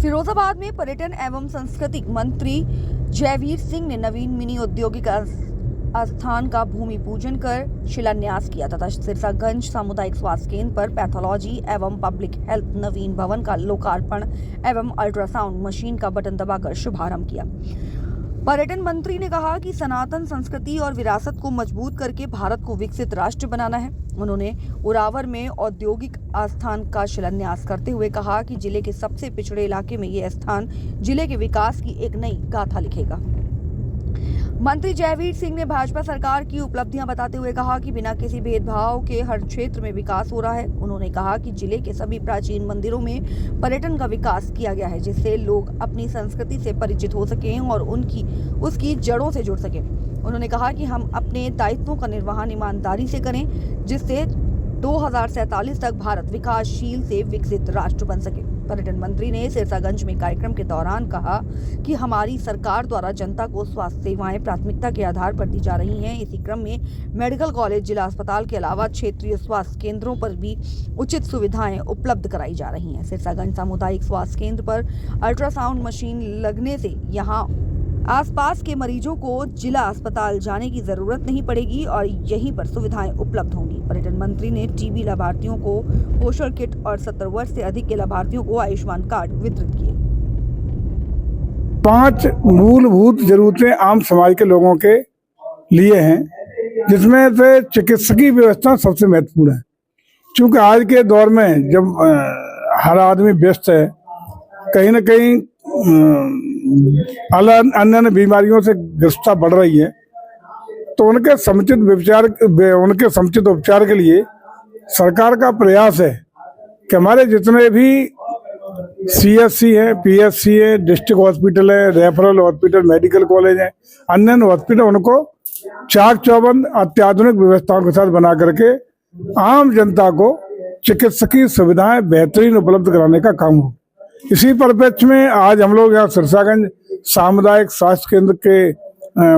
फिरोजाबाद में पर्यटन एवं सांस्कृतिक मंत्री जयवीर सिंह ने नवीन मिनी औद्योगिक आस्थान का भूमि पूजन कर शिलान्यास किया तथा सिरसागंज सामुदायिक स्वास्थ्य केंद्र पर पैथोलॉजी एवं पब्लिक हेल्थ नवीन भवन का लोकार्पण एवं अल्ट्रासाउंड मशीन का बटन दबाकर शुभारंभ किया। पर्यटन मंत्री ने कहा कि सनातन संस्कृति और विरासत को मजबूत करके भारत को विकसित राष्ट्र बनाना है। उन्होंने उरावर में औद्योगिक आस्थान का शिलान्यास करते हुए कहा कि जिले के सबसे पिछड़े इलाके में ये स्थान जिले के विकास की एक नई गाथा लिखेगा। मंत्री जयवीर सिंह ने भाजपा सरकार की उपलब्धियां बताते हुए कहा कि बिना किसी भेदभाव के हर क्षेत्र में विकास हो रहा है। उन्होंने कहा कि जिले के सभी प्राचीन मंदिरों में पर्यटन का विकास किया गया है, जिससे लोग अपनी संस्कृति से परिचित हो सकें और उसकी जड़ों से जुड़ सकें। उन्होंने कहा कि हम अपने दायित्वों का निर्वहन ईमानदारी से करें, जिससे 2047 तक भारत विकासशील से विकसित राष्ट्र बन सके। पर्यटन मंत्री ने सिरसागंज में कार्यक्रम के दौरान कहा कि हमारी सरकार द्वारा जनता को स्वास्थ्य सेवाएं प्राथमिकता के आधार पर दी जा रही हैं। इसी क्रम में मेडिकल कॉलेज, जिला अस्पताल के अलावा क्षेत्रीय स्वास्थ्य केंद्रों पर भी उचित सुविधाएं उपलब्ध कराई जा रही हैं। सिरसागंज सामुदायिक स्वास्थ्य केंद्र पर अल्ट्रासाउंड मशीन लगने से यहाँ आसपास के मरीजों को जिला अस्पताल जाने की जरूरत नहीं पड़ेगी और यहीं पर सुविधाएं उपलब्ध होंगी। पर्यटन मंत्री ने टीबी लाभार्थियों को पोषण किट और 70 वर्ष से अधिक के लाभार्थियों को आयुष्मान कार्ड वितरित किए। 5 मूलभूत जरूरतें आम समाज के लोगों के लिए हैं, जिसमें से चिकित्सकीय व्यवस्था सबसे महत्वपूर्ण है। क्योंकि आज के दौर में जब हर आदमी व्यस्त है, कहीं न कहीं अन्य बीमारियों से ग्रस्तता बढ़ रही है, तो उनके समुचित उपचार के लिए सरकार का प्रयास है कि हमारे जितने भी सीएससी है, पीएससी है, डिस्ट्रिक्ट हॉस्पिटल है, रेफरल हॉस्पिटल, मेडिकल कॉलेज है, अन्य हॉस्पिटल, उनको चाक चौबंद अत्याधुनिक व्यवस्थाओं के साथ बना करके आम जनता को चिकित्सकीय सुविधाएं बेहतरीन उपलब्ध कराने का काम हो। इसी परिप्रेक्ष्य में आज हम लोग यहाँ सिरसागंज सामुदायिक स्वास्थ्य केंद्र के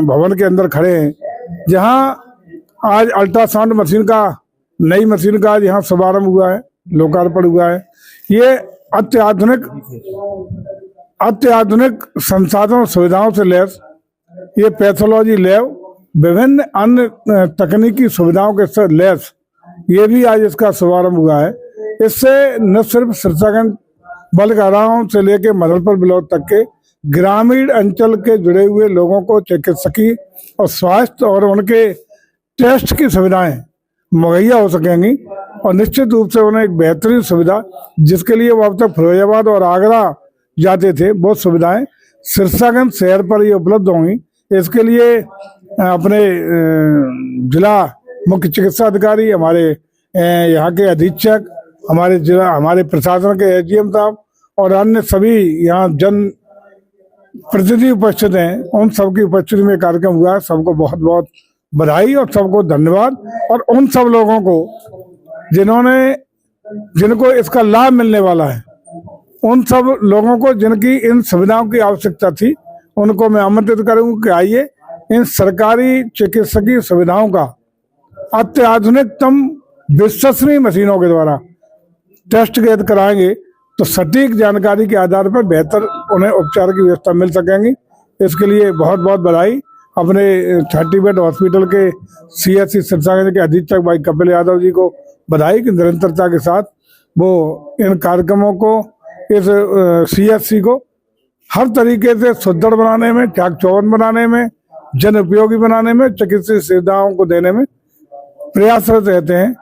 भवन के अंदर खड़े हैं, जहाँ आज अल्ट्रासाउंड मशीन का, नई मशीन का आज यहाँ शुभारंभ हुआ है, लोकार्पण हुआ है। ये अत्याधुनिक संसाधनों सुविधाओं से लैस ये पैथोलॉजी लैब, विभिन्न अन्य तकनीकी सुविधाओं के साथ लैस ये भी आज इसका शुभारंभ हुआ है। इससे न सिर्फ सिरसागंज बलगाराम से लेकर मदनपुर ब्लॉक तक के ग्रामीण अंचल के जुड़े हुए लोगों को चिकित्सकीय और स्वास्थ्य और उनके टेस्ट की सुविधाएं मुहैया हो सकेंगी और निश्चित रूप से उन्हें एक बेहतरीन सुविधा, जिसके लिए वो अब तक फिरोजाबाद और आगरा जाते थे, बहुत सुविधाएं सिरसागंज शहर पर ये उपलब्ध होंगी। इसके लिए अपने जिला मुख्य चिकित्सा अधिकारी, हमारे यहाँ के अधीक्षक, हमारे प्रशासन के एसडीएम साहब और अन्य सभी यहाँ जन प्रतिनिधि उपस्थित हैं, उन सबकी उपस्थिति में कार्यक्रम हुआ है। सबको बहुत बहुत बधाई और सबको धन्यवाद। और उन सब लोगों को जिनको इसका लाभ मिलने वाला है, उन सब लोगों को जिनकी इन सुविधाओं की आवश्यकता थी, उनको मैं आमंत्रित करूंगा कि आइए इन सरकारी चिकित्सकीय सुविधाओं का अत्याधुनिकतम विश्वसनीय मशीनों के द्वारा टेस्ट कराएंगे तो सटीक जानकारी के आधार पर बेहतर उन्हें उपचार की व्यवस्था मिल सकेंगी। इसके लिए बहुत बहुत बधाई। अपने 30 बेड हॉस्पिटल के सीएससी सिरसागंज के अधीक्षक भाई कपिल यादव जी को बधाई कि निरंतरता के साथ वो इन कार्यक्रमों को, इस सीएससी को हर तरीके से सुदृढ़ बनाने में, चाक चौबंद बनाने में, जन उपयोगी बनाने में, चिकित्सीय सुविधाओं को देने में प्रयासरत रहते हैं।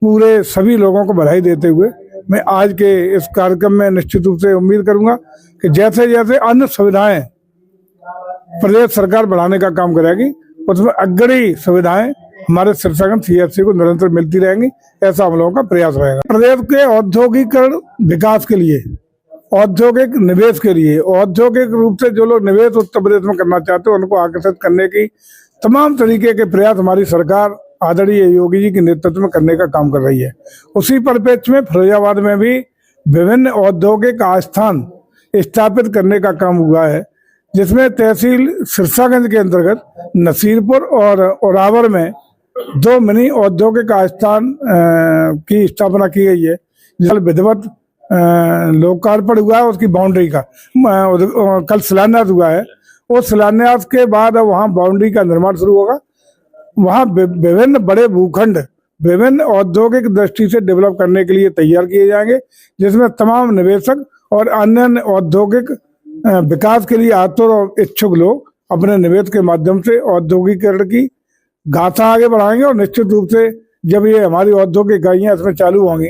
पूरे सभी लोगों को बधाई देते हुए मैं आज के इस कार्यक्रम में निश्चित रूप से उम्मीद करूंगा कि जैसे जैसे अन्य सुविधाएं प्रदेश सरकार बढ़ाने का काम करेगी, उसमें अग्रणी सुविधाएं हमारे सिरसागंज सीएससी को निरंतर मिलती रहेंगी। ऐसा हम लोगों का प्रयास रहेगा। प्रदेश के औद्योगिकरण विकास के लिए, औद्योगिक निवेश के लिए, औद्योगिक रूप से जो लोग निवेश उत्तर प्रदेश में करना चाहते हैं, उनको आकर्षित करने की तमाम तरीके के प्रयास हमारी सरकार आदरणीय योगी जी के नेतृत्व में करने का काम कर रही है। उसी परिप्रेक्ष्य में फिरोजाबाद में भी विभिन्न औद्योगिक आस्थान स्थापित करने का काम हुआ है, जिसमें तहसील सिरसागंज के अंतर्गत नसीरपुर और उरावर में 2 मिनी औद्योगिक आस्थान की स्थापना की गई है। जल विधिवत लोकार्पण हुआ है उसकी बाउंड्री का, कल शिलान्यास हुआ है। उस शिलान्यास के बाद अब वहाँ बाउंड्री का निर्माण शुरू होगा। वहाँ विभिन्न बड़े भूखंड विभिन्न औद्योगिक दृष्टि से डेवलप करने के लिए तैयार किए जाएंगे, जिसमें तमाम निवेशक और अन्य औद्योगिक विकास के लिए आतुर और इच्छुक लोग अपने निवेश के माध्यम से औद्योगिकरण की गाथा आगे बढ़ाएंगे। और निश्चित रूप से जब ये हमारी औद्योगिक इकाइयाँ इसमें चालू होंगी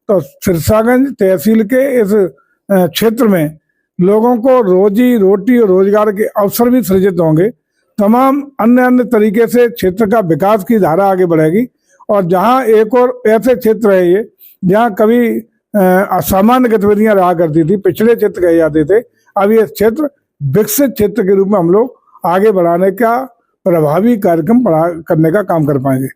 तो सिरसागंज तहसील के इस क्षेत्र में लोगों को रोजी रोटी और रोजगार के अवसर भी सृजित होंगे। तमाम अन्य तरीके से क्षेत्र का विकास की धारा आगे बढ़ेगी। और जहां एक और ऐसे क्षेत्र है ये जहां कभी असामान्य गतिविधियां रहा करती थी, पिछड़े क्षेत्र कहे जाते थे, अब ये क्षेत्र विकसित क्षेत्र के रूप में हम लोग आगे बढ़ाने का प्रभावी कार्यक्रम करने का काम कर पाएंगे।